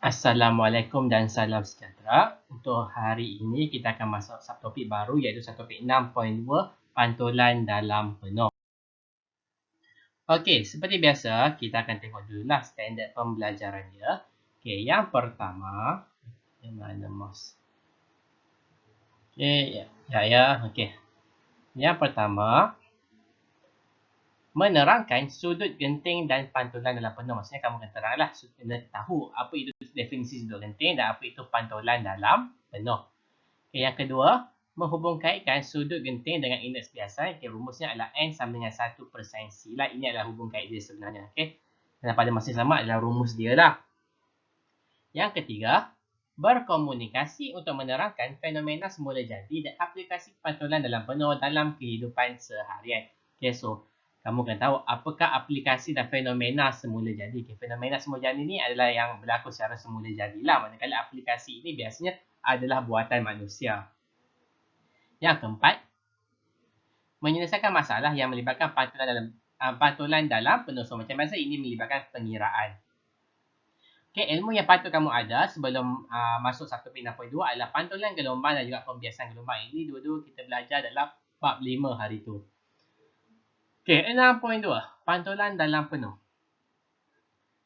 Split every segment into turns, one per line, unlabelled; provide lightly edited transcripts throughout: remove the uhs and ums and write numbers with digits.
Assalamualaikum dan salam sejahtera. Untuk hari ini kita akan masuk subtopik baru iaitu subtopik 6.2 pantulan dalam penuh. Okey, seperti biasa kita akan tengok dululah standard pembelajaran dia. Okey, yang pertama, di mana mouse? Okey, ya. Okey. Yang pertama, menerangkan sudut genting dan pantulan dalam penuh. Maksudnya kamu kena teranglah, kena tahu apa itu definisi sudut genting dan apa itu pantulan dalam penuh. Okay, yang kedua, menghubungkaitkan sudut genting dengan indeks biasa. Okay, rumusnya adalah N sama dengan 1 per sin C lah. Ini adalah hubung kait dia sebenarnya. Okay. Dan pada masa yang sama adalah rumus dia lah. Yang ketiga, berkomunikasi untuk menerangkan fenomena semula jadi dan aplikasi pantulan dalam penuh dalam kehidupan seharian. Okay, so kamu kena tahu apakah aplikasi dan fenomena semula jadi. Okay, fenomena semula jadi ni adalah yang berlaku secara semula jadilah. Manakala aplikasi ini biasanya adalah buatan manusia. Yang keempat, menyelesaikan masalah yang melibatkan pantulan dalam penuh. So, macam biasa ini melibatkan pengiraan. Okay, ilmu yang patut kamu ada sebelum masuk 1.6.2 adalah pantulan gelombang dan juga pembiasan gelombang. Ini dua-dua kita belajar dalam bab 5 hari tu. Okay, 6.2 pantulan dalam penuh.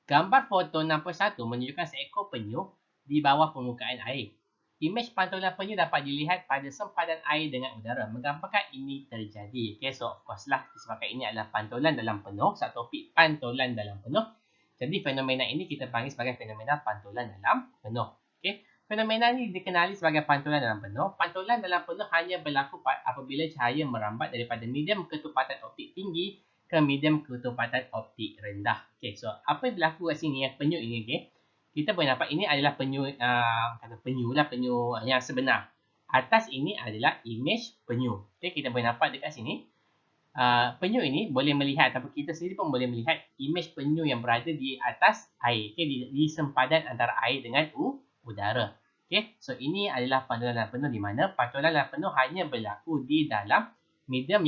Gambar foto 6.1 menunjukkan seekor penyu di bawah permukaan air. Imej pantulan penyu dapat dilihat pada sempadan air dengan udara. Menggambarkan ini terjadi. Okay, so of course lah disebabkan ini adalah pantulan dalam penuh. Satu topik pantulan dalam penuh. Jadi fenomena ini kita panggil sebagai fenomena pantulan dalam penuh. Okay. Fenomena ini dikenali sebagai pantulan dalam penuh. Pantulan dalam penuh hanya berlaku apabila cahaya merambat daripada medium ketepatan optik tinggi ke medium ketepatan optik rendah. Okay, so apa yang berlaku kat sini yang penyu ini? Okay. Kita boleh nampak ini adalah penyu, penyu yang sebenar. Atas ini adalah imej penyu. Okay, kita boleh nampak dekat sini. Penyu ini boleh melihat, ataupun kita sendiri pun boleh melihat imej penyu yang berada di atas air. Okay, di sempadan antara air dengan udara. Okay, so ini adalah pantulan dalam penuh di mana pantulan dalam penuh hanya berlaku di dalam medium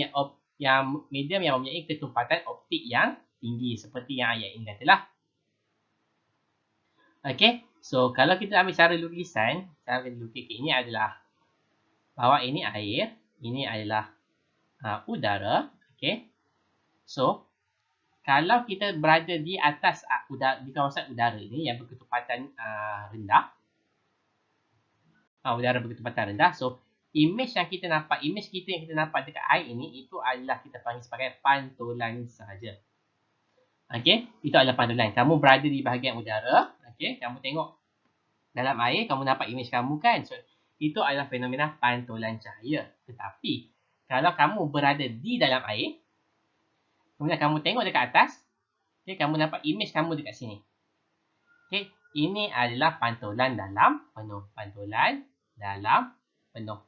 yang mempunyai ketepatan optik yang tinggi seperti yang ayat ini katalah. Okay, so kalau kita ambil cara lukisan, cara lukis ini adalah bawah ini air, ini adalah udara. Okay, so kalau kita berada di atas di kawasan udara ini yang berketepatan rendah, udara berketepatan rendah, so imej yang kita nampak dekat air ini itu adalah kita panggil sebagai pantulan sahaja. Okey, itu adalah pantulan. Kamu berada di bahagian udara, okey, kamu tengok dalam air, kamu nampak imej kamu kan. So, itu adalah fenomena pantulan cahaya. Tetapi kalau kamu berada di dalam air, kemudian kamu tengok dekat atas, okey, kamu nampak imej kamu dekat sini. Okey, ini adalah pantulan dalam penuh. Pantulan dalam penuh.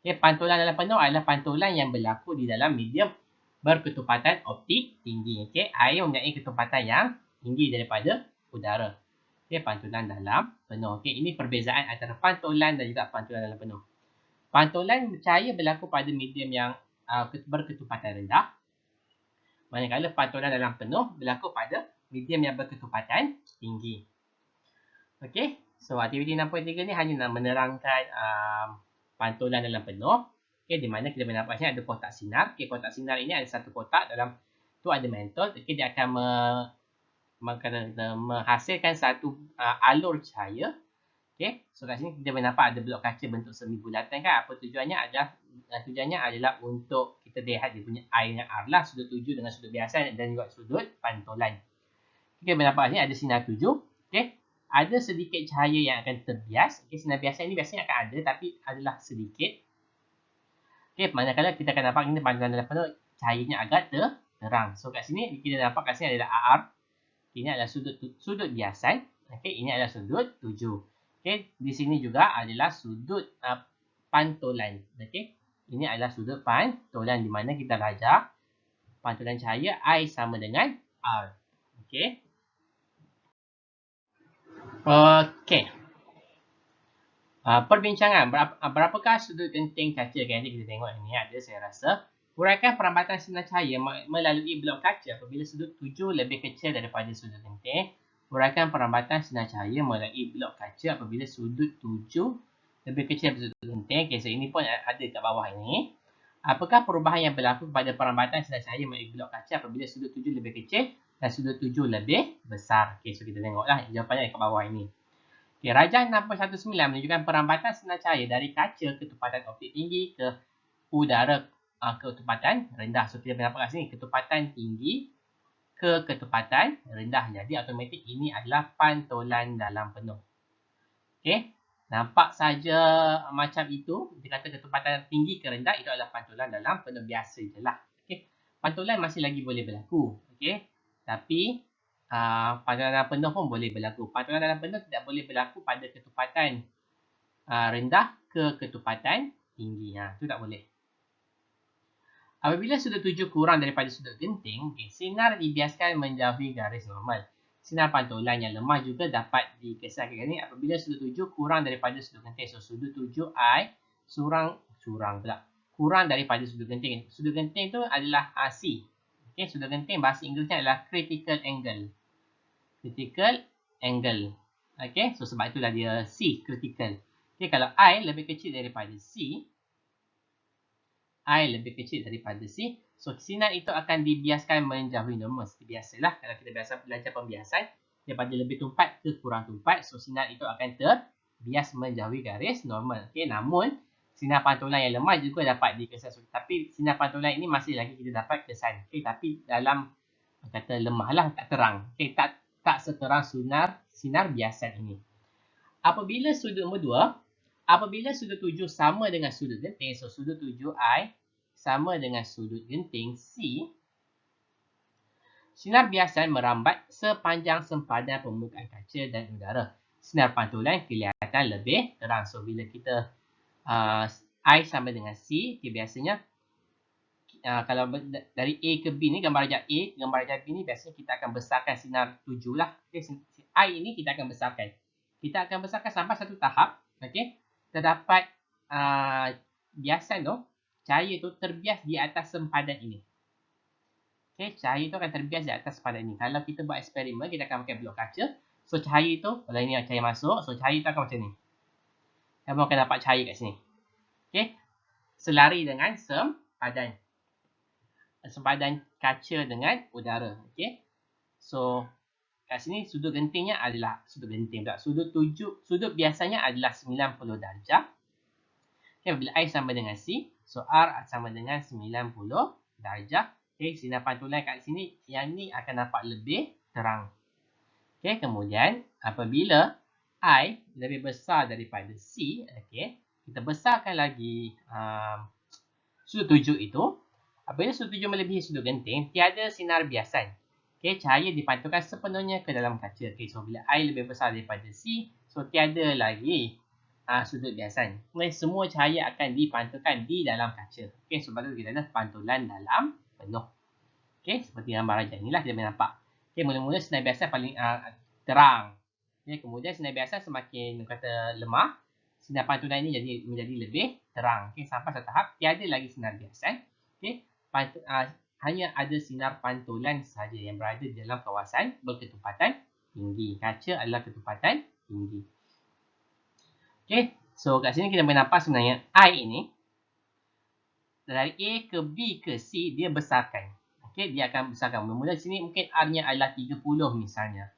Okey, pantulan dalam penuh adalah pantulan yang berlaku di dalam medium berketepatan optik tinggi. Okey, air mempunyai ketepatan yang tinggi daripada udara. Okey, pantulan dalam penuh. Okey, ini perbezaan antara pantulan dan juga pantulan dalam penuh. Pantulan cahaya berlaku pada medium yang berketepatan rendah. Manakala pantulan dalam penuh berlaku pada medium yang berketepatan tinggi. Okey, so aktiviti 6.3 ni hanya nak menerangkan pantulan dalam penuh. Okey, di mana kita boleh nampak sini ada kotak sinar. Okey, kotak sinar ini ada satu kotak, dalam tu ada mentol. Okey, dia akan menghasilkan satu alur cahaya. Okey, so kat sini kita boleh nampak ada blok kaca bentuk semi bulatan kan. Apa tujuannya adalah untuk kita lihat dia punya airnya arlah, sudut tuju dengan sudut biasa dan juga sudut pantulan. Kita boleh nampak sini ada sinar tuju. Okey, ada sedikit cahaya yang akan terbias. Okey, sinar biasa ini biasanya akan ada tapi adalah sedikit. Okey, manakala kita akan nampak ini pantulan dalam penuh cahayanya agak terang. So kat sini kita nampak kat sini adalah AR. Ini adalah sudut biasan. Okey, ini adalah sudut tuju. Okey, di sini juga adalah sudut pantulan. Okey, ini adalah sudut pantulan di mana kita belajar pantulan cahaya I sama dengan R. Okey. Okey. Perbincangan berapakah sudut genting kaca? Nanti kita tengok ini ada saya rasa. Uraikan perambatan sinar cahaya melalui blok kaca apabila sudut tuju lebih kecil daripada sudut genting. Uraikan perambatan sinar cahaya melalui blok kaca apabila sudut 7 lebih kecil daripada sudut genting. Okay, so ini pun ada kat bawah ini. Apakah perubahan yang berlaku pada perambatan sinar cahaya melalui blok kaca apabila sudut 7 lebih kecil dan sudut 7 lebih besar? Okay, so kita tengoklah jawapannya kat bawah ini. Okay, rajah 6.19 menunjukkan perambatan sinar cahaya dari kaca ketepatan optik tinggi ke udara ketepatan rendah. So, kita dapat kat sini ketepatan tinggi ke ketepatan rendah. Jadi, automatik ini adalah pantulan dalam penuh. Okay, nampak saja macam itu. Dia kata ketepatan tinggi ke rendah itu adalah pantulan dalam penuh biasa je lah. Okay, pantulan masih lagi boleh berlaku. Okay, tapi pantulan dalam penuh pun boleh berlaku. Pantulan dalam penuh tidak boleh berlaku pada ketepatan rendah ke ketepatan tinggi. Itu tak boleh. Apabila sudut 7 kurang daripada sudut genting, sinar dibiaskan menjauhi garis normal. Sinar pantulan yang lemah juga dapat dikisahkan ini apabila sudut 7 kurang daripada sudut genting. So, sudut 7I kurang daripada sudut genting. Sudut genting itu adalah C. Okay, sudut genting bahasa Inggerisnya adalah critical angle. Critical angle. Okay, so sebab itulah dia C, critical. Okay, kalau I lebih kecil daripada C, so sinar itu akan dibiaskan menjauhi normal. Seperti biasalah kalau kita biasa belajar pembiasan, daripada lebih tumpat ke kurang tumpat, so sinar itu akan terbias menjauhi garis normal. Okay, namun sinar pantulan yang lemah juga dapat dikesan. So, tapi sinar pantulan ini masih lagi kita dapat kesan. Okay, tapi dalam kata lemah lah, tak terang. Okay, tak seterang sinar biasan ini. Apabila sudut nombor 2, apabila sudut 7 sama dengan sudut genting, so sudut 7I sama dengan sudut genting C, sinar biasan merambat sepanjang sempadan permukaan kaca dan udara. Sinar pantulan kelihatan lebih terang. So, bila kita I sama dengan C, okay, biasanya kalau dari A ke B ni, gambar rajah A, gambar rajah B ni biasanya kita akan besarkan sinar 7 lah. Okay, I ini kita akan besarkan. Kita akan besarkan sampai satu tahap. Okay, terdapat biasan tu, cahaya tu terbias di atas sempadan ini. Okay, cahaya tu akan terbias di atas sempadan ini. Kalau kita buat eksperimen, kita akan pakai blok kaca. So, cahaya tu, kalau ini cahaya masuk, so cahaya tu akan macam ni. Kamu akan dapat cahaya kat sini. Okay, selari dengan sempadan kaca dengan udara. Okay, so kat sini sudut gentingnya adalah sudut biasanya adalah 90 darjah. Okay, bila I sama dengan C, so R sama dengan 90 darjah. Okay, sinar pantulan kat sini yang ni akan nampak lebih terang. Okay, kemudian apabila I lebih besar daripada C, okay, kita besarkan lagi sudut 7 itu. Apabila sudut 7 melebihi sudut genting, tiada sinar biasan. Okay, cahaya dipantulkan sepenuhnya ke dalam kaca. Okay, so bila I lebih besar daripada C, so tiada lagi sudut biasan. Okay, semua cahaya akan dipantulkan di dalam kaca. Okay, sebab tu kita ada pantulan dalam penuh. Okay, seperti gambar rajah inilah kita boleh nampak. Okay, mula-mula sinar biasan paling terang. Okay, kemudian sinar biasan semakin kata lemah, sinar pantulan ini menjadi lebih terang. Okay, sampai satu tahap tiada lagi sinar biasan. Okay, hanya ada sinar pantulan sahaja yang berada di dalam kawasan berketepatan tinggi. Kaca adalah ketepatan tinggi. Okay, so kat sini kita boleh nampak sebenarnya I ini dari A ke B ke C dia besarkan. Okay, dia akan besarkan. Mula-mula sini mungkin R-nya adalah 30 misalnya.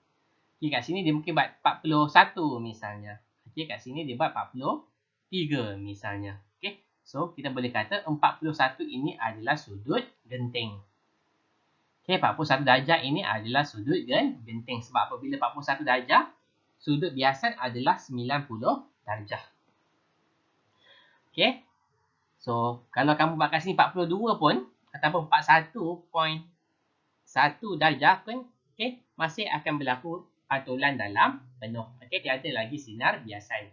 Okay, kat sini dia mungkin buat 41 misalnya. Okay, kat sini dia buat 43 misalnya. Okay, so kita boleh kata 41 ini adalah sudut genting. Okay, 41 darjah ini adalah sudut genting. Sebab apabila 41 darjah, sudut biasan adalah 90 darjah. Okay, so kalau kamu buat kat sini 42 pun, ataupun 41.1 darjah pun, okay, masih akan berlaku pantulan dalam penuh. Okay, tiada lagi sinar biasan.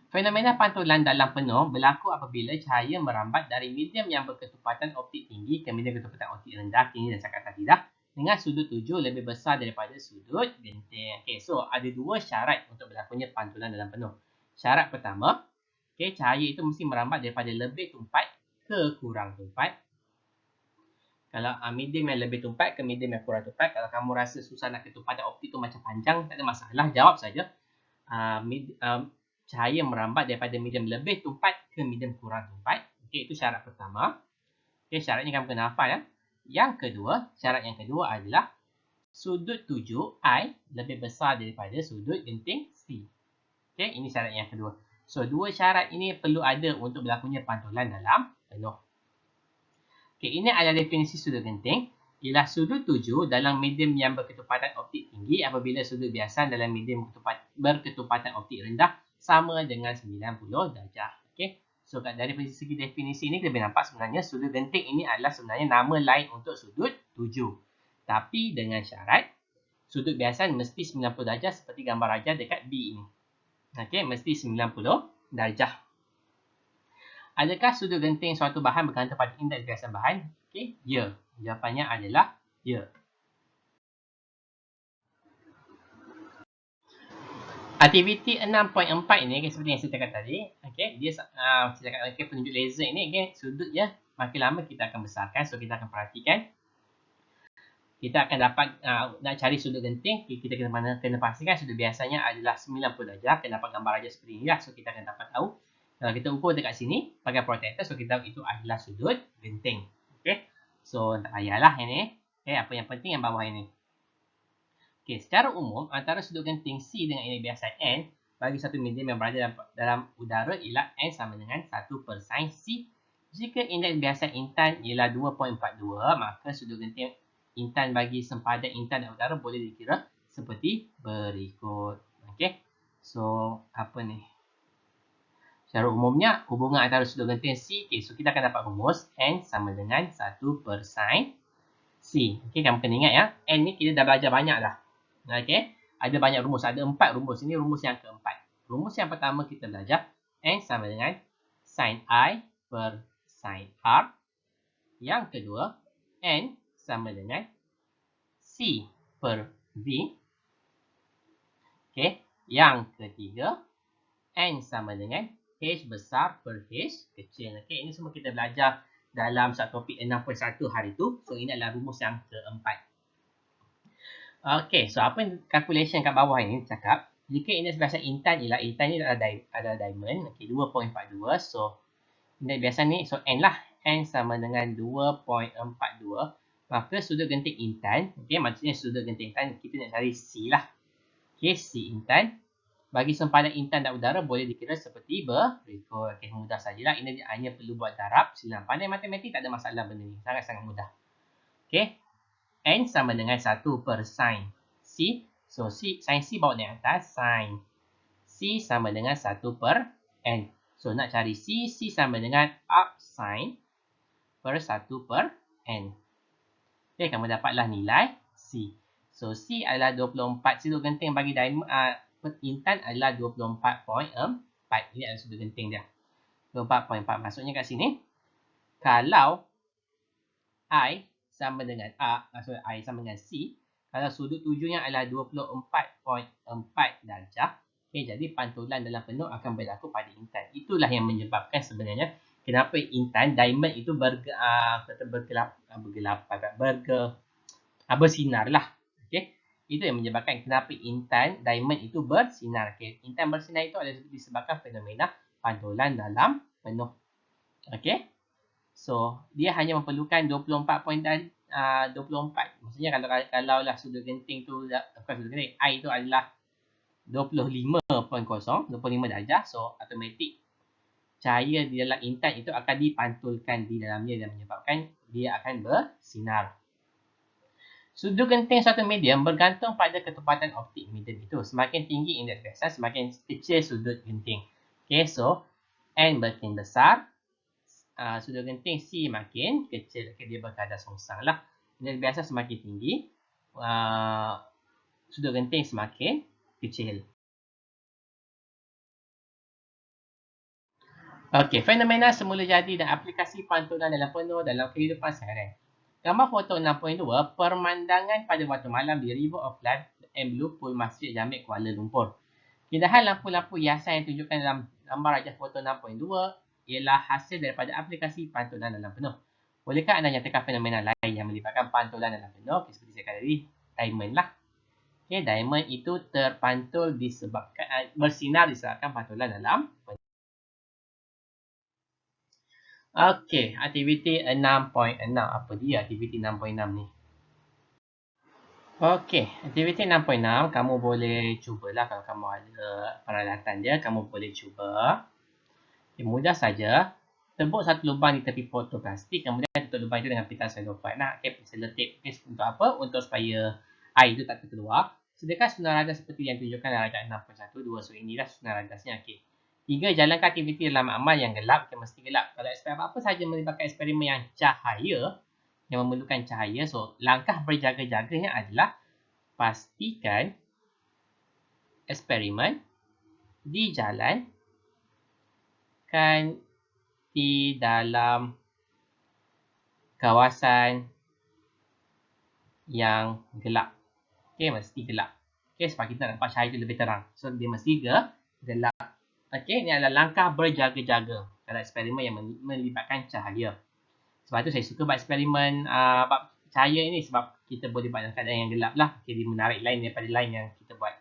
Fenomena pantulan dalam penuh berlaku apabila cahaya merambat dari medium yang berketepatan optik tinggi ke medium ketepatan optik rendah, kini dan sangat tidak, dengan sudut 7 lebih besar daripada sudut genting. Okay, so ada dua syarat untuk berlakunya pantulan dalam penuh. Syarat pertama, okay, cahaya itu mesti merambat daripada lebih tumpat ke kurang tumpat. Kalau medium yang lebih tumpat ke medium yang kurang tumpat. Kalau kamu rasa susah nak ketupatan optik tu macam panjang, tak ada masalah, jawab saja. Cahaya merambat daripada medium lebih tumpat ke medium kurang tumpat. Okey, itu syarat pertama. Okey, syaratnya kamu kena hafal ya. Syarat yang kedua adalah sudut tuju I lebih besar daripada sudut genting C. Okey, ini syarat yang kedua. So, dua syarat ini perlu ada untuk berlakunya pantulan dalam penuh. Okey, ini adalah definisi sudut genting. Ialah sudut tuju dalam medium yang berketupatan optik tinggi apabila sudut biasa dalam medium berketupatan optik rendah sama dengan 90 darjah. Okey. So, dari segi definisi ini kita boleh nampak sebenarnya sudut genting ini adalah sebenarnya nama lain untuk sudut tuju. Tapi dengan syarat sudut biasa mesti 90 darjah seperti gambar rajah dekat B ini. Okey, mesti 90 darjah. Adakah sudut genting suatu bahan bergantung pada indeks biasan bahan? Okey, ya. Jawapannya adalah ya. Aktiviti 6.4 ini seperti yang saya cakap tadi, okey, dia saya cakap penunjuk laser ini, okey, sudut ya makin lama kita akan besarkan, so kita akan perhatikan. Kita akan dapat nak cari sudut genting, kita kena pastikan sudut biasanya adalah 90 darjah. Kita dapat gambar aja seperti ini lah, so kita akan dapat tahu. Kalau kita ukur dekat sini pakai protractor, so kita tahu itu adalah sudut genting. Okey. So tak payahlah ini. Okey, apa yang penting yang bawah ini. Okey, secara umum antara sudut genting C dengan indeks biasa N bagi satu medium yang berada dalam udara ialah N sama dengan 1/sin C. Jika indeks biasa intan ialah 2.42, maka sudut genting intan bagi sempadan intan dan udara boleh dikira seperti berikut. Okey. So, apa ni? Secara umumnya, hubungan antara sudut genting C, okay, so kita akan dapat rumus N sama dengan 1/sin C. Okey, kamu kena ingat ya, N ni kita dah belajar banyak dah. Okey, ada banyak rumus, ada 4 rumus. Ini rumus yang keempat. Rumus yang pertama kita belajar, N sama dengan sin I per sin R. Yang kedua, N sama dengan C per V. Okey, yang ketiga, N sama dengan H besar per H kecil. Okey, ini semua kita belajar dalam satu topik 6.1 hari tu. So, ini adalah rumus yang keempat. Okey, so apa calculation kat bawah ini cakap, jika indeks biasa intan ialah intan ni adalah diamond, okey, 2.42. So, indeks biasa ni, so N lah. N sama dengan 2.42. Maka sudut genting intan, okey, maksudnya sudut genting intan, kita nak cari C lah. Okey, C intan. Bagi sempadan intan dan udara boleh dikira seperti berikut. Okey, mudah sajalah. Ini hanya perlu buat darab. Silang pandai matematik, tak ada masalah benda ni. Sangat-sangat mudah. Okey. N sama dengan 1/sin C. So, sin C bawa naik atas. Sin C sama dengan 1/n. So, nak cari C sama dengan up sin per 1/n. Okey, kamu dapatlah nilai C. So, C adalah 24. Sudut genting bagi diamond intan adalah 24.4. Ini adalah sudut genting dia. 24.4. Maksudnya kat sini, kalau I sama dengan A, maksudnya I sama dengan C, kalau sudut tujunya adalah 24.4 darjah, okay, jadi pantulan dalam penuh akan berlaku pada intan. Itulah yang menyebabkan sebenarnya kenapa intan, diamond itu bersinar lah. Okay. Itu yang menyebabkan kenapa intan, diamond itu bersinar. Okay. Intan bersinar itu adalah disebabkan fenomena pantulan dalam penuh. Okay. So, dia hanya memerlukan 24. Maksudnya kalau lah sudut genting tu, bukan sudut genting, I itu adalah 25.0, 25 darjah. So, automatik cahaya di dalam intan itu akan dipantulkan di dalamnya dan menyebabkan dia akan bersinar. Sudut genting suatu medium bergantung pada ketepatan optik medium itu. Semakin tinggi indeks biasa, semakin kecil sudut genting. Okay, so N makin besar, sudut genting C makin kecil. Okay, dia berkadar sengsang lah. Indeks biasa semakin tinggi, sudut genting semakin kecil. Okey, fenomena semula jadi dan aplikasi pantulan dalam penuh dalam kehidupan seharian. Gambar foto 6.2, pemandangan pada waktu malam di River of Light and Blue Pool Masjid Jamek Kuala Lumpur. Keindahan lampu-lampu hiasan yang ditunjukkan dalam gambar rajah foto 6.2 ialah hasil daripada aplikasi pantulan dalam penuh. Bolehkah anda nyatakan fenomena lain yang melibatkan pantulan dalam penuh? Okay, seperti saya kata tadi, diamond lah. Okay, diamond itu terpantul disebabkan bersinar disebabkan pantulan dalam penuh. Okey, aktiviti 6.6. Apa dia aktiviti 6.6 ni? Okey, aktiviti 6.6 kamu boleh cubalah kalau kamu ada peralatan dia, kamu boleh cuba. Okay, mudah saja. Tembuk satu lubang di tepi botol plastik, kemudian tutup lubang itu dengan pita selotip. Nah, okay, selotip okay, untuk apa? Untuk supaya air itu tak terkeluar. Sediakan susunan ragas seperti yang ditunjukkan dalam ragam 6.1.2. So, inilah susunan ragasnya. Okey. 3. Jalankan aktiviti dalam amal yang gelap. Okay, mesti gelap. Kalau eksperimen apa saja melibatkan eksperimen yang cahaya, yang memerlukan cahaya. So, langkah berjaga-jaganya adalah pastikan eksperimen dijalankan di dalam kawasan yang gelap. Okey, mesti gelap. Okey, sebab kita nak nampak cahaya itu lebih terang. So, dia mesti gelap. Okey, ini adalah langkah berjaga-jaga dalam eksperimen yang melibatkan cahaya. Sebab tu saya suka buat eksperimen bab cahaya ini sebab kita boleh buat dalam keadaan yang gelap lah. Okey, dia menarik lain daripada lain yang kita buat.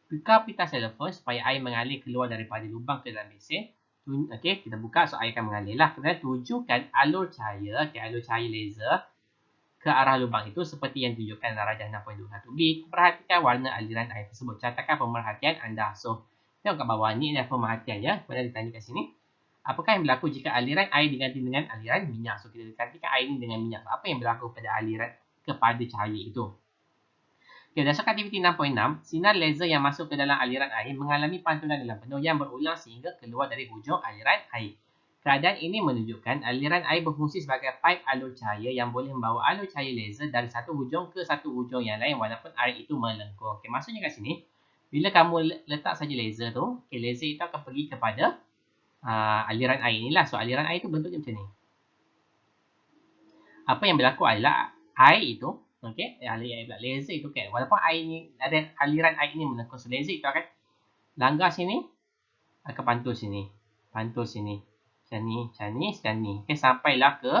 Buka pita selofon supaya air mengalir keluar daripada lubang ke dalam besin. Okey, kita buka so air akan mengalir lah. Kemudian tujukan alur cahaya, alur cahaya laser ke arah lubang itu seperti yang ditunjukkan dalam rajah 6.21b. Perhatikan warna aliran air tersebut. Catatkan pemerhatian anda. So, tengok kat bawah ni adalah pemerhatian ya. Kemudian ditanya kat sini. Apakah yang berlaku jika aliran air diganti dengan aliran minyak? So, kita gantikan air ini dengan minyak. Apa yang berlaku pada aliran kepada cahaya itu? Okay, berdasarkan aktiviti 6.6, sinar laser yang masuk ke dalam aliran air mengalami pantulan dalam penuh yang berulang sehingga keluar dari hujung aliran air. Keadaan ini menunjukkan aliran air berfungsi sebagai pipe alur cahaya yang boleh membawa alur cahaya laser dari satu hujung ke satu hujung yang lain walaupun air itu melengkung. Okay, maksudnya kat sini, bila kamu letak saja laser tu, okay, laser itu akan pergi kepada aliran air inilah. So, aliran air itu bentuknya macam ni. Apa yang berlaku adalah air itu, okay, laser itu kan, walaupun air ni ada aliran air ini melengkung, so laser itu akan langgar sini, akan pantul sini, macam ni, okay, sampailah ke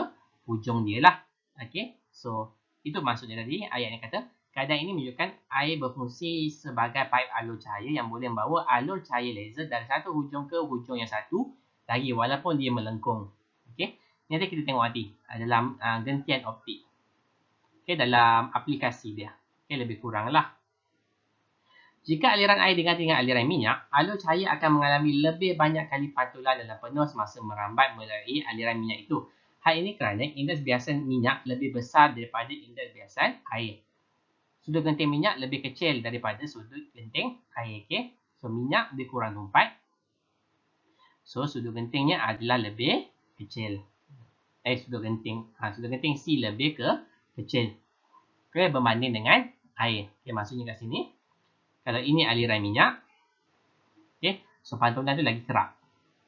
hujung dia lah. Okay, so itu maksudnya tadi ayat yang kata keadaan ini menunjukkan air berfungsi sebagai pipe alur cahaya yang boleh membawa alur cahaya laser dari satu hujung ke hujung yang satu lagi walaupun dia melengkung. Okay, nanti kita tengok nanti dalam gentian optik. Okay, dalam aplikasi dia. Okay, lebih kurang lah. Jika aliran air diganti dengan aliran minyak, alur cahaya akan mengalami lebih banyak kali pantulan dalam penuh semasa merambat melalui aliran minyak itu. Hal ini kerana indeks biasan minyak lebih besar daripada indeks biasan air. Sudut genting minyak lebih kecil daripada sudut genting air. Okay? So, minyak lebih kurang tumpat. So, sudut gentingnya adalah lebih kecil. Sudut genting C lebih kecil. Okay, berbanding dengan air. Okay, maksudnya kat sini, kalau ini aliran minyak, okay, so pantulan tu lagi kerap.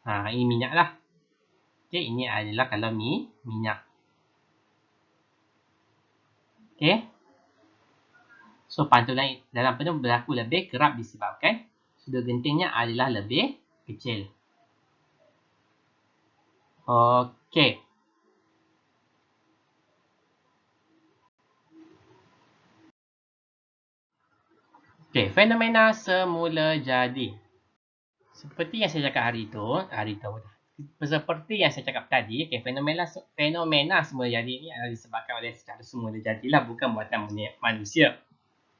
Ini minyak lah. Okay, ini adalah kalau minyak. Okay. So, pantulan dalam penuh berlaku lebih kerap disebabkan sudut gentingnya adalah lebih kecil. Okay. Okay, fenomena semula jadi. Seperti yang saya cakap seperti yang saya cakap tadi, okay, fenomena semula jadi ini adalah disebabkan oleh secara semula jadilah, bukan buatan manusia.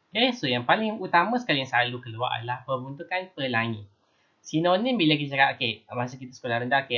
Okay, so yang paling utama sekali yang selalu keluar adalah pembentukan pelangi. Sinonim bila kita cakap, okay, masa kita sekolah rendah, okay,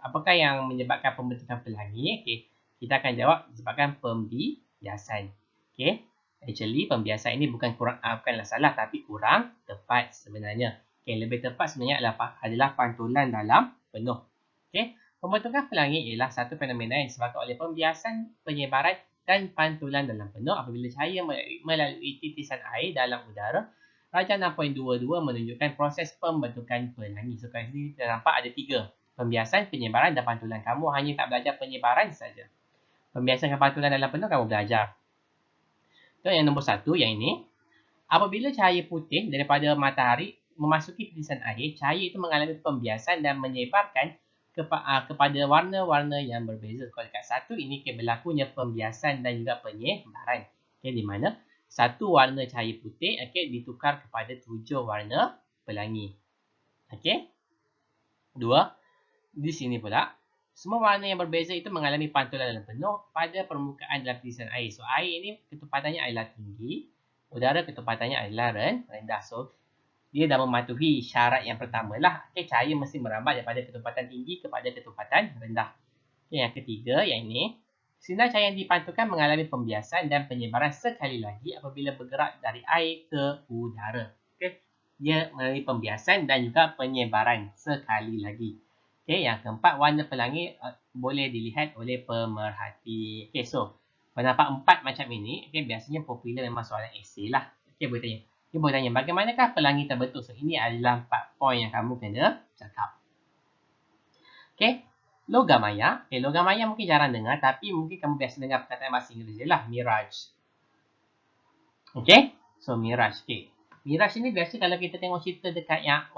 apakah yang menyebabkan pembentukan pelangi? Okay, kita akan jawab disebabkan pembiasan. Okay, actually pembiasan ini bukanlah salah tapi kurang tepat sebenarnya. Okay, lebih tepat sebenarnya adalah pantulan dalam penuh. Okay, pembentukan pelangi ialah satu fenomena yang disebabkan oleh pembiasan, penyebaran dan pantulan dalam penuh apabila cahaya melalui titisan air dalam udara. Rajah 6.22 menunjukkan proses pembentukan pelangi. So, kat sini kita nampak ada 3. Pembiasan, penyebaran dan pantulan. Kamu hanya tak belajar penyebaran saja. Pembiasan dan pantulan dalam penuh kamu belajar. So, yang nombor 1, yang ini. Apabila cahaya putih daripada matahari memasuki titisan air, cahaya itu mengalami pembiasan dan menyebarkan kepada warna-warna yang berbeza. Kalau dekat satu ini berlakunya pembiasan dan juga penyebaran. Okay, di mana satu warna cahaya putih ditukar kepada 7 warna pelangi. Okay. 2. Di sini pula, semua warna yang berbeza itu mengalami pantulan dalam penuh pada permukaan lapisan air. So, air ini ketupatannya adalah tinggi, udara ketupatannya adalah rendah. So, dia dah mematuhi syarat yang pertama lah. Okay, cahaya mesti merambat daripada ketupatan tinggi kepada ketupatan rendah. Okay, yang ketiga, yang ini, sinar cahaya yang dipantulkan mengalami pembiasan dan penyebaran sekali lagi apabila bergerak dari air ke udara. Okay, dia mengalami pembiasan dan juga penyebaran sekali lagi. Okay, yang keempat, warna pelangi boleh dilihat oleh pemerhati. Okay, so, pendapat 4 macam ini, okay, biasanya popular memang soalan esei lah. Okay, boleh tanya. Dia boleh tanya, bagaimanakah pelangi terbentuk? So, ini adalah 4 poin yang kamu kena cakap. Okay, logam maya. Okay, logam maya mungkin jarang dengar, tapi mungkin kamu biasa dengar perkataan bahasa Inggeris je lah, mirage. Okay, so mirage. Okay, mirage ini biasa kalau kita tengok cerita dekat yang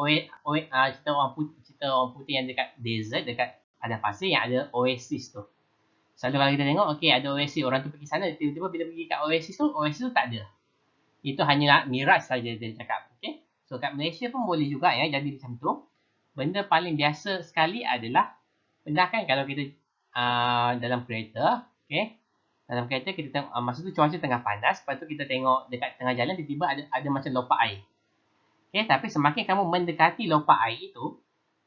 cerita orang putih yang dekat desert, dekat padang pasir yang ada oasis tu. Selalu kalau kita tengok, okay, ada oasis, orang tu pergi sana, tiba-tiba bila pergi kat oasis tu tak ada. Itu hanyalah mirage saja dia cakap. Okay? So, kat Malaysia pun boleh juga ya jadi macam tu. Benda paling biasa sekali adalah, benda kan kalau kita dalam kereta, okay? Dalam kereta kita tengok, masa tu cuaca tengah panas, lepas tu kita tengok dekat tengah jalan, tiba-tiba ada macam lopak air. Okay? Tapi semakin kamu mendekati lopak air itu,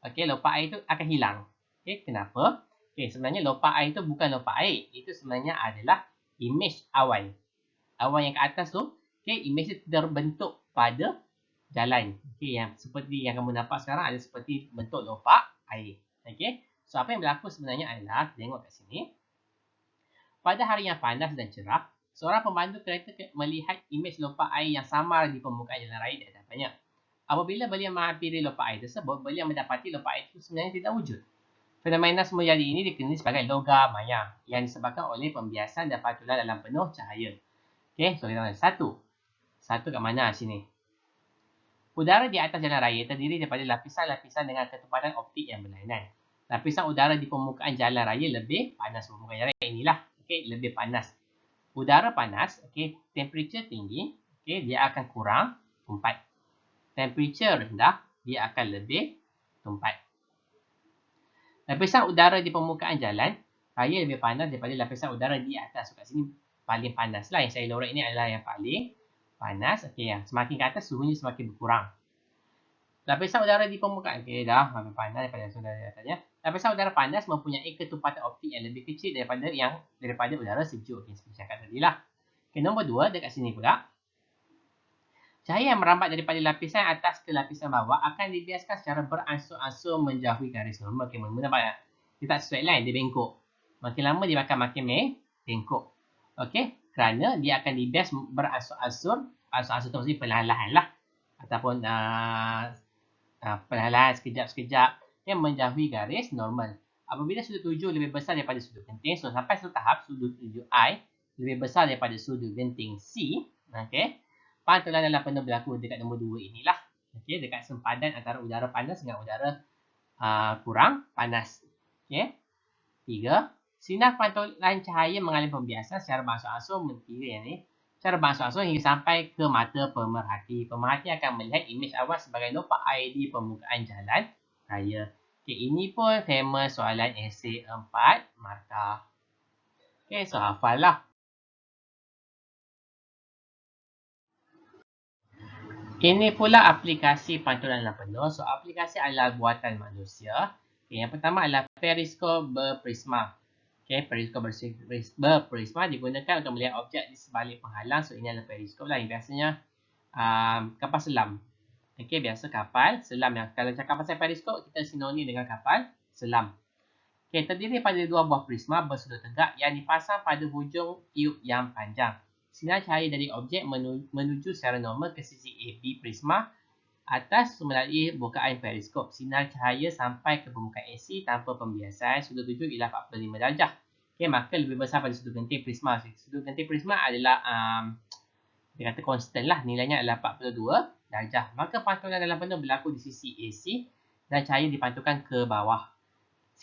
okay, lopak air itu akan hilang. Okay? Kenapa? Okay, sebenarnya lopak air itu bukan lopak air. Itu sebenarnya adalah imej awan. Awan yang ke atas tu, okay, imej itu terbentuk pada jalan. Okay, yang seperti yang kamu nampak sekarang ada seperti bentuk lopak air. Okay, so apa yang berlaku sebenarnya adalah, tengok kat sini. Pada hari yang panas dan cerah, seorang pemandu kereta melihat imej lopak air yang samar di permukaan jalan raya di hadapannya. Apabila beliau menghampiri lopak air tersebut, beliau mendapati lopak air itu sebenarnya tidak wujud. Fenomena semula jadi ini dikenali sebagai logam maya yang disebabkan oleh pembiasan dan pantulan dalam penuh cahaya. Okay, so kita tengok satu kat mana sini. Udara di atas jalan raya terdiri daripada lapisan-lapisan dengan ketepatan optik yang berlainan. Lapisan udara di permukaan jalan raya lebih panas. Permukaan jalan raya inilah, okay, lebih panas. Udara panas, okay, temperature tinggi, okay, dia akan kurang tumpat. Temperature rendah, dia akan lebih tumpat. Lapisan udara di permukaan jalan raya lebih panas daripada lapisan udara di atas. So, kat sini paling panas lah. Yang saya lorek ini adalah yang paling panas. Okay, yang semakin ke atas suhunya semakin berkurang. Lapisan udara di permukaan, okay, dah lebih panas daripada udara di atasnya. Lapisan udara panas mempunyai ketupatan optik yang lebih kecil daripada udara sejuk. Okay, seperti cakap tadi lah. Okay, nombor 2 dekat sini pula. Cahaya yang merambat daripada lapisan atas ke lapisan bawah akan dibiaskan secara beransur-ansur menjauhi garis normal. Okay, nampak tak? Dia tak straight line, dia bengkok. Makin lama dia akan makin bengkok. Okay, kerana dia akan dibias beransur-ansur. Ansur-ansur tu maksudnya perlahan-lahan lah. Ataupun perlahan-lahan, sekejap-sekejap yang menjauhi garis normal. Apabila sudut tuju lebih besar daripada sudut genting, so sampai satu tahap sudut tuju I lebih besar daripada sudut genting C, okay, pantulan dalam penuh berlaku dekat nombor 2 inilah. Okay, dekat sempadan antara udara panas dengan udara kurang panas. Okay. 3. Sinar pantulan cahaya mengalami pembiasan secara beransur-ansur secara beransur-ansur hingga sampai ke mata pemerhati. Pemerhati akan melihat imej awan sebagai lopak air di permukaan jalan raya. Okay, ini pun famous soalan esei 4 markah. Okay, so hafal lah. Ini pula aplikasi pantulan dalam penuh. So, aplikasi adalah buatan manusia. Okay, yang pertama adalah periskop berprisma. Okay, periskop berprisma digunakan untuk melihat objek di sebalik penghalang. So, ini adalah periskop lah yang biasanya kapal selam. Okay, biasa kapal selam. Yang kalau cakap pasal periskop, kita sinonim dengan kapal selam. Okay, terdiri pada 2 buah prisma bersudut tegak yang dipasang pada hujung tiub yang panjang. Sinar cahaya dari objek menuju secara normal ke sisi AB prisma atas melalui bukaan periskop. Sinar cahaya sampai ke permukaan AC tanpa pembiasan. Sudut tuju ialah 45 darjah. Okay, maka lebih besar pada sudut genting prisma. Sudut genting prisma adalah dia kata constant lah. Nilainya adalah 42 darjah. Maka pantulan dalam penuh berlaku di sisi AC dan cahaya dipantulkan ke bawah.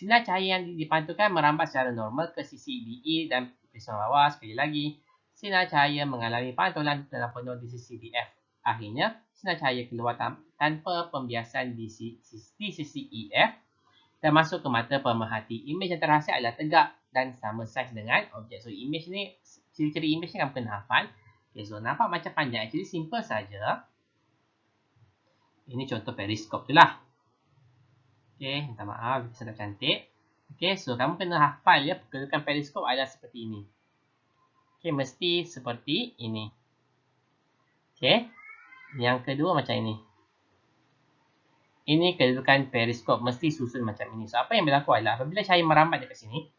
Sinar cahaya yang dipantulkan merambat secara normal ke sisi BE dan prisma bawah. Sekali lagi, sinar cahaya mengalami pantulan dalam penuh di sisi BF. Akhirnya, sinar cahaya keluar tanpa pembiasan di sisi EF dan masuk ke mata pemerhati. Imej yang terhasil adalah tegak dan sama saiz dengan objek. So, imej ni, ciri-ciri imej ni kamu kena hafal. Okay, so nampak macam panjang. Jadi, simple saja. Ini contoh periskop tu lah. Okay, minta maaf, sedap cantik. Okay, so kamu kena hafal ya, kedudukan periskop adalah seperti ini. Okay, mesti seperti ini. Okay, yang kedua macam ini. Ini kedudukan periskop, mesti susun macam ini. So, apa yang berlaku adalah apabila cahaya merambat dekat sini,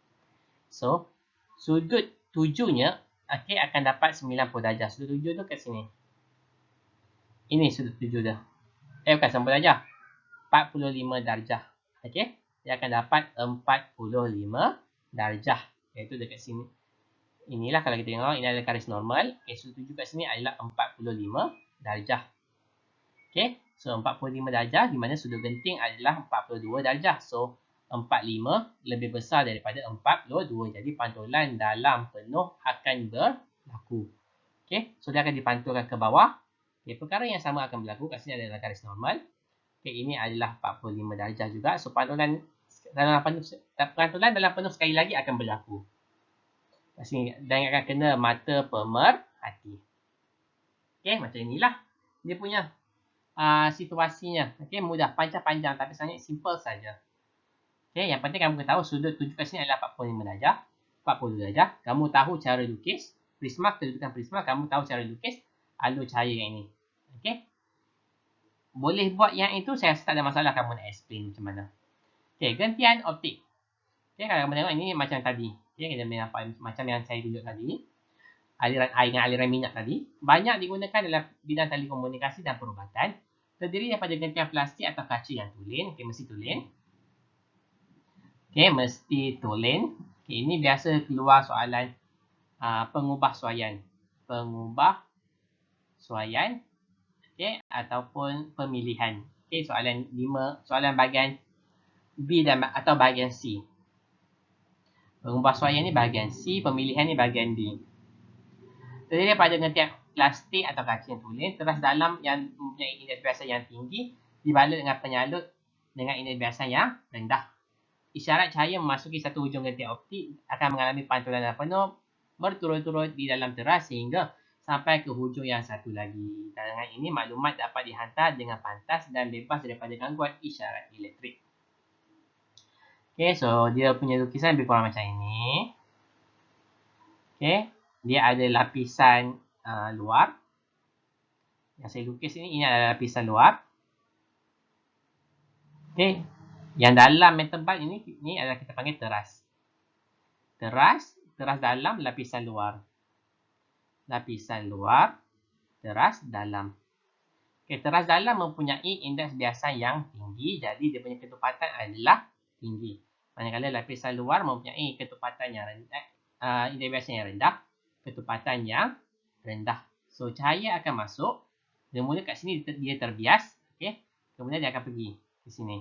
so, sudut tujuhnya okay, akan dapat 90 darjah. Sudut tujuh tu kat sini. Ini sudut tujuh dia. Bukan 90 darjah. 45 darjah. Okey, dia akan dapat 45 darjah. Iaitu dekat sini. Inilah kalau kita tengok, ini adalah garis normal. Okey, sudut tujuh kat sini adalah 45 darjah. Okey, so 45 darjah di mana sudut genting adalah 42 darjah. So 45 lebih besar daripada 42. Jadi pantulan dalam penuh akan berlaku. Okey, so dia akan dipantulkan ke bawah. Okey, perkara yang sama akan berlaku kat sini adalah garis normal. Okay, ini adalah 45 darjah juga. So, pantulan dalam penuh sekali lagi akan berlaku. Kat sini, dan akan kena mata pemerhati. Okay, macam inilah dia punya situasinya. Okay, mudah, panjang-panjang tapi sangat simple saja. Okay, yang penting kamu kena tahu sudut tujuh kat sini adalah 45 darjah. 40 darjah. Kamu tahu cara lukis. Prisma, kedudukan prisma. Kamu tahu cara lukis alur cahaya yang ini. Okay. Boleh buat yang itu, saya rasa tak ada masalah kamu nak explain macam mana. Okay, gantian optik. Okay, kalau kamu tengok ini macam tadi. Okay, kita nampak macam yang saya tunjuk tadi. Aliran air dengan aliran minyak tadi. Banyak digunakan dalam bidang telekomunikasi dan perubatan. Terdiri daripada gantian plastik atau kaca yang tulen. Okay, mesti tulen. Okay, mesti tulen. Okay, ini biasa keluar soalan pengubah suaian. Pengubah suaian. Okay, ataupun pemilihan. Okay, soalan 5, soalan bahagian B dan atau bahagian C. Pengubah suaian ni bahagian C, pemilihan ni bahagian D. Terdiri daripada gantian plastik atau kaca yang tulen, teras dalam yang mempunyai indeks biasa yang tinggi dibalut dengan penyalut dengan indeks biasa yang rendah. Isyarat cahaya memasuki satu hujung gantian optik akan mengalami pantulan yang penuh berturut-turut di dalam teras sehingga sampai ke hujung yang satu lagi. Dengan ini, maklumat dapat dihantar dengan pantas dan bebas daripada gangguan isyarat elektrik. Okay, so dia punya lukisan lebih kurang macam ini. Okay, dia ada lapisan luar. Yang saya lukis ini adalah lapisan luar. Okay, yang dalam yang tebal ini adalah kita panggil teras. Teras dalam, lapisan luar. Lapisan luar, teras dalam. Okay, teras dalam mempunyai indeks biasa yang tinggi. Jadi, dia punya ketepatan adalah tinggi. Manakala lapisan luar mempunyai ketepatan yang rendah. Indeks biasa yang rendah. Ketepatan yang rendah. So, cahaya akan masuk. Dia mula kat sini, dia terbias. Okay. Kemudian, dia akan pergi ke sini.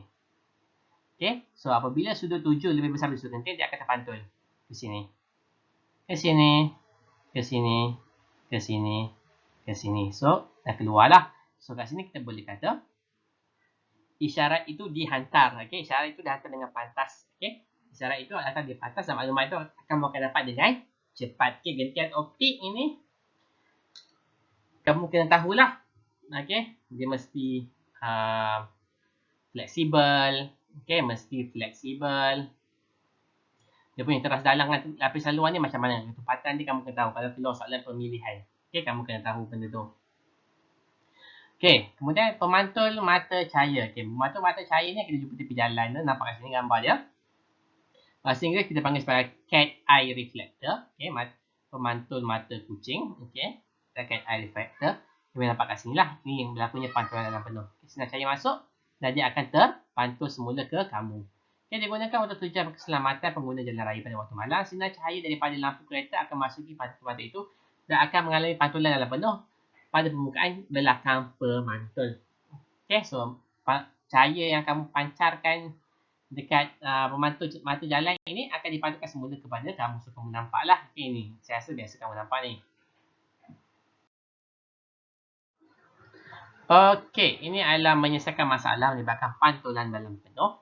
Okay. So, apabila sudut tujuh lebih besar dari sudut genting, dia akan terpantul ke sini. Ke sini. Ke sini. Ke sini, ke sini. So, dah keluarlah. So, kat sini kita boleh kata isyarat itu dihantar. Okay, isyarat itu dihantar dengan pantas. Okay, isyarat itu akan di pantas dan maklumat itu akan dapat dengan cepat. Okay, gantian optik ini kamu kena tahulah. Okay, dia mesti fleksibel. Okay, mesti fleksibel. Dia punya teras dalam dengan lapisan luar ni macam mana. Ketepatan ni kamu kena tahu. Kalau keluar soalan pemilihan. Okay, kamu kena tahu benda tu. Okay, kemudian pemantul mata cahaya. Okay, pemantul mata cahaya ni kita jumpa tepi jalan tu. Nampak kat sini gambar dia. Bahasa Inggeris kita panggil sebagai cat eye reflector. Okay, pemantul mata kucing. Okay, cat eye reflector. Kita nampak kat sini lah. Ni yang berlakunya pantulan dalam penuh. Okay, sinar cahaya masuk dan dia akan terpantul semula ke kamu. Okay, digunakan untuk tujuan keselamatan pengguna jalan raya pada waktu malam. Sinar cahaya daripada lampu kereta akan masuki pantul-pantul itu dan akan mengalami pantulan dalam penuh pada permukaan belakang pemantul. Okay, so cahaya yang kamu pancarkan dekat pemantul mata jalan ini akan dipatutkan semula kepada kamu. So, kamu nampak lah. Okay, ni. Saya rasa biasa kamu nampak ni. Okey, ini adalah menyelesaikan masalah menyebabkan pantulan dalam penuh.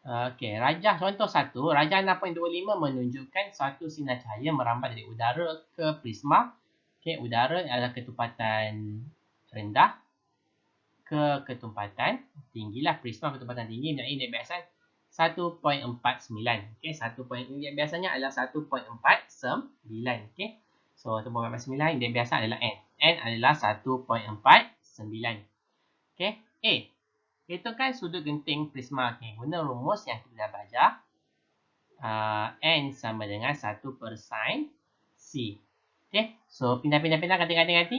Okey, rajah contoh 1, rajah 6.25 menunjukkan suatu sinar cahaya merambat dari udara ke prisma. Okey, udara adalah ketumpatan rendah ke ketumpatan tinggi lah. Prisma ketumpatan tinggi, indeks biasa 1.49. Okey, indeks biasanya adalah 1.49. Okey. So 1.49 indeks biasa adalah N. N adalah 1.49. Okey. A. Hitungkan sudut genting prisma. Okey, guna rumus yang kita dah belajar. N sama dengan 1 per sin C. Okey. So pindah-pindah ganti.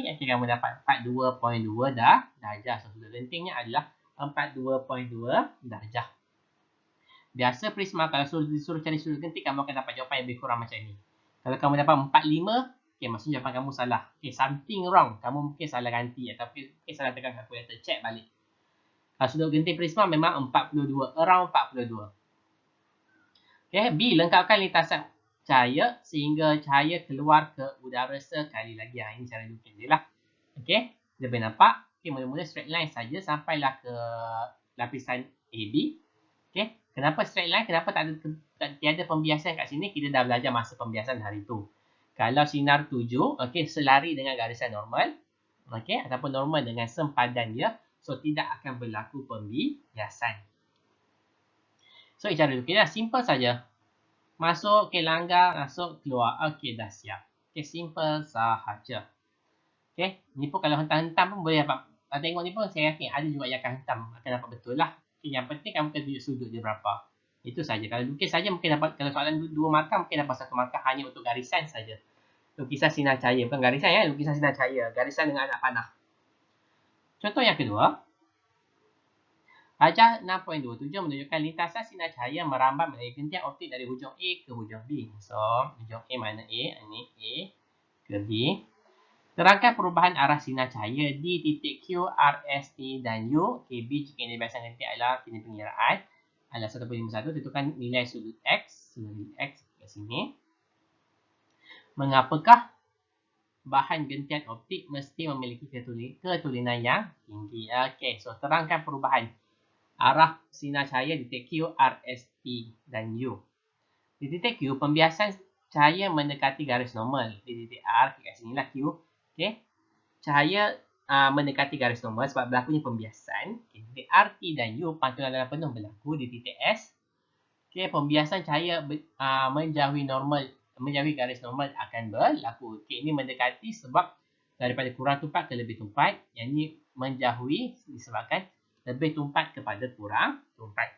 Okey, kamu dapat 42.2 darjah. So sudut gentingnya adalah 42.2 darjah. Biasa prisma kalau disuruh cari sudut genting, kamu akan dapat jawapan yang lebih kurang macam ni. Kalau kamu dapat 45, okey, maksudnya jawapan kamu salah. Okey, something wrong. Kamu mungkin salah ganti atau mungkin salah tekan kalkulator. Check balik. Kalau sudut genting prisma memang 42, around 42. Okey, B. Lengkapkan lintasan cahaya sehingga cahaya keluar ke udara sekali lagi. Ini cara lukis dia lah. Okey, dia boleh nampak. Okey, mula-mula straight line saja sampailah ke lapisan AB. Okey, kenapa straight line? Kenapa tiada pembiasan kat sini? Kita dah belajar masa pembiasan hari tu. Kalau sinar tuju, okey, selari dengan garisan normal, okey, ataupun normal dengan sempadan dia, so tidak akan berlaku pembiasan. So cara lukis dah simple saja. Masuk, okey, langgar, masuk, keluar. Okey, dah siap. Okey, simple sahaja. Okey, ni pun kalau hentam-hentam pun boleh dapat. Tengok ni pun saya yakin ada juga yang akan hentam, akan dapat betul lah. Okay, yang penting kamu kena tunjuk sudut dia berapa. Itu saja. Kalau lukis saja mungkin dapat, kalau soalan 2 markah mungkin dapat 1 markah hanya untuk garisan saja. Lukisan sinar cahaya, bukan garisan ya, lukisan sinar cahaya, garisan dengan anak panah. Contoh yang kedua. Rajah 6.27 menunjukkan lintasan sinar cahaya merambat melalui gentian optik dari hujung A ke hujung B. So, hujung A mana A? Ini A ke B. Terangkan perubahan arah sinar cahaya di titik Q, R, S, T dan U. Okay, B jika ini biasa gentian adalah kini pengiraan. Adalah 1.51. Tentukan nilai sudut X. Sudut X kat sini. Mengapakah bahan gentian optik mesti memiliki ketulinan yang tinggi? Okay, so terangkan perubahan arah sinar cahaya di titik Q, R, S, T dan U. Di titik Q, pembiasan cahaya mendekati garis normal. Di titik R, kat sini lah Q. Okay. Cahaya mendekati garis normal sebab berlakunya pembiasan. Okay. Titik R, T dan U, pantulan dalam penuh berlaku di titik S. Okay. Pembiasan cahaya menjauhi garis normal akan berlaku. Okay. Ini mendekati sebab daripada kurang tumpat ke lebih tumpat. Yang ini menjauhi disebabkan lebih tumpat kepada kurang tumpat.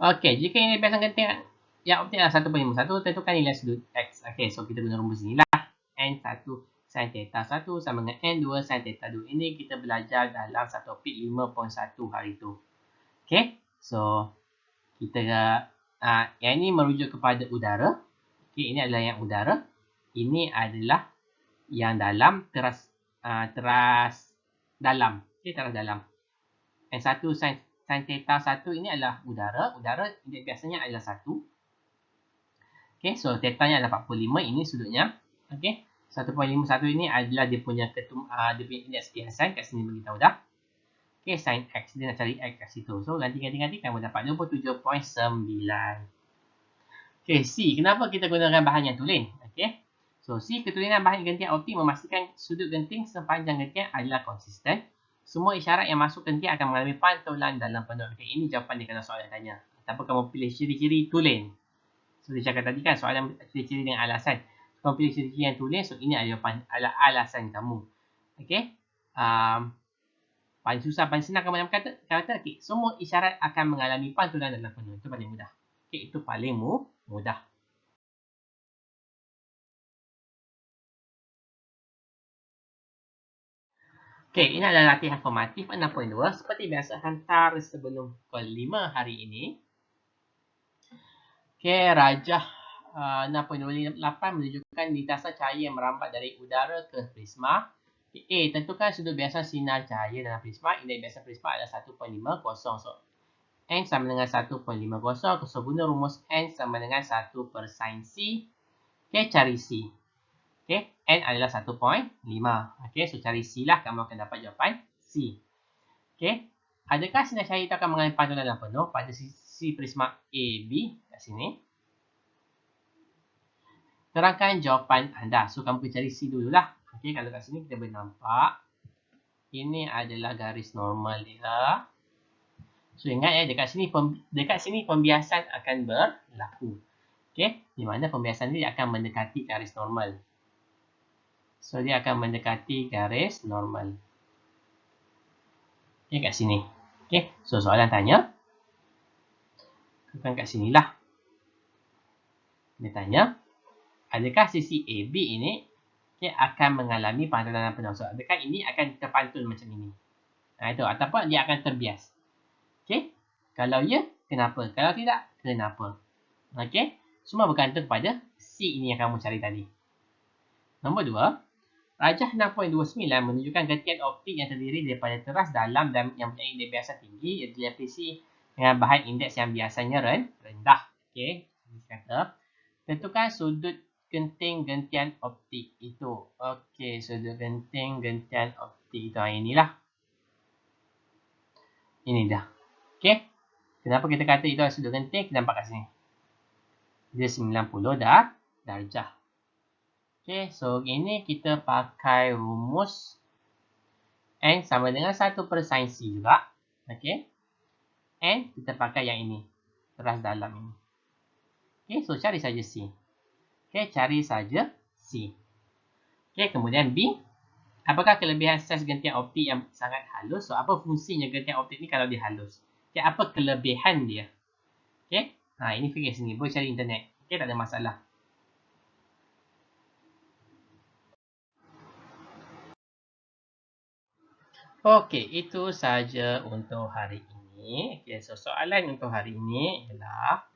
Okey, jika ini biasa genting yang optik adalah 1.51, tentukan nilai sudut X. Okey, so kita guna rumus inilah. N1 sin theta 1 sama dengan N2 sin theta 2. Ini kita belajar dalam satu topik 5.1 hari tu. Okey, so kita yang ini merujuk kepada udara. Okey, ini adalah yang udara. Ini adalah yang dalam teras dalam. Okey, teras dalam. N1 sin theta 1 ini adalah udara. Udara indeks biasanya adalah 1. Okey, so theta-nya adalah 45. Ini sudutnya. Okey, 1.51 ini adalah dia punya indeks kiasan. Kat sini beritahu dah. Okey, sin X. Dia nak cari X kat situ. So, ganti-ganti kamu dapat 27.9. Okey, C. Kenapa kita gunakan bahan yang tulen? Okey. So, C. Ketulinan bahan gentian optik memastikan sudut genting sepanjang gentian adalah konsisten. Semua isyarat yang masuk gentian akan mengalami pantulan dalam penuh. Okay, ini jawapan dia kalau soalan tanya. Ataupun kamu pilih ciri-ciri tulen. Seperti saya kata tadi kan, soalan ciri-ciri dengan alasan. Kamu pilih ciri-ciri yang tulen, so ini adalah alasan kamu. Okey. Paling susah, paling senang kamu kata okay, semua isyarat akan mengalami pantulan dalam penuh. Itu paling mudah. Okey, itu paling mudah. Okey, ini adalah latihan formatif 6.2. Seperti biasa, hantar sebelum pukul 5 hari ini. Okey, rajah 6.28 menunjukkan lintasan cahaya yang merambat dari udara ke prisma. Okay, A. Tentukan sudut biasa sinar cahaya dalam prisma. Indeks biasa prisma adalah 1.50. So, N sama dengan 1.50. So, guna rumus N sama dengan 1 per sin C. Okay, cari C. Okay, N adalah 1.5. Okay, so cari C lah. Kamu akan dapat jawapan C. Okay, adakah sinar cahaya itu akan mengalami pantulan yang penuh pada sisi prisma AB kat sini? Terangkan jawapan anda. So, kamu pergi cari C dululah. Okay, kalau kat sini kita boleh nampak. Ini adalah garis normal dia. So, ingat ya, dekat sini pembiasan akan berlaku. Okay, di mana pembiasan ini akan mendekati garis normal. So, dia akan mendekati garis normal. Okay, kat sini. Okay, so soalan tanya. Bukan kat sinilah. Dia tanya, adakah sisi AB ini akan mengalami pantulan penuh? So, adakah ini akan terpantul macam ini? Nah, itu. Ataupun dia akan terbias. Okay. Kalau ya, kenapa? Kalau tidak, kenapa? Okay. Semua bergantung pada C ini yang kamu cari tadi. Nombor 2. Rajah 6.29 menunjukkan gentian optik yang terdiri daripada teras dalam dan yang mempunyai indeks biasa tinggi yang dilapisi dengan bahan indeks yang biasanya rendah. Okay. Ini kata, tentukan sudut genting gentian optik itu. Okey, sudut genting gentian optik itu. Inilah. Ini dah. Okey. Kenapa kita kata itu sudut genting? Kita nampak kat sini. Dia 90 darjah. Okey, so ini kita pakai rumus N sama dengan 1 per sin C juga. Okey. N kita pakai yang ini. Teras dalam ini. Okey, so cari saja C. Okey, cari saja C. Okey, kemudian B. Apakah kelebihan saiz gentian optik yang sangat halus? So, apa fungsinya gentian optik ni kalau dia halus? Okey, apa kelebihan dia? Okey, ini fikir sini. Boleh cari internet. Okey, tak ada masalah. Okey, itu saja untuk hari ini. Okey, so soalan untuk hari ini ialah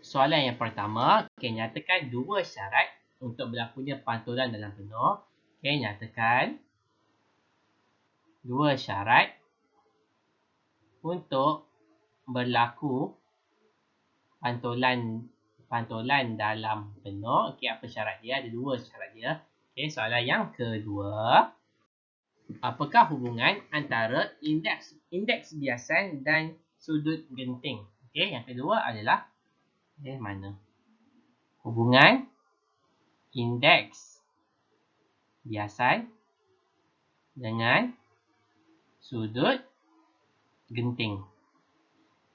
soalan yang pertama. Okey, nyatakan dua syarat untuk berlakunya pantulan dalam penuh. Okey, nyatakan dua syarat untuk berlaku pantulan dalam penuh. Okey, apa syarat dia? Ada dua syarat dia. Okey, soalan yang kedua. Apakah hubungan antara indeks biasan dan sudut genting? Okey, yang kedua adalah mana? Hubungan indeks biasan dengan sudut genting.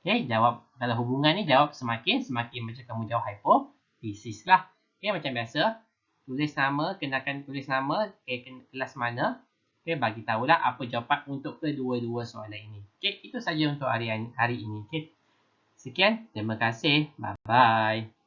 Okey, jawab. Kalau hubungan ni jawab semakin macam kamu jawab hipotesis lah. Okey, macam biasa. Tulis nama, kenakan tulis nama, kelas mana. Okey, bagi tahulah apa jawapan untuk kedua-dua soalan ini. Okey, itu saja untuk hari ini. Okey. Sekian, terima kasih. Bye-bye.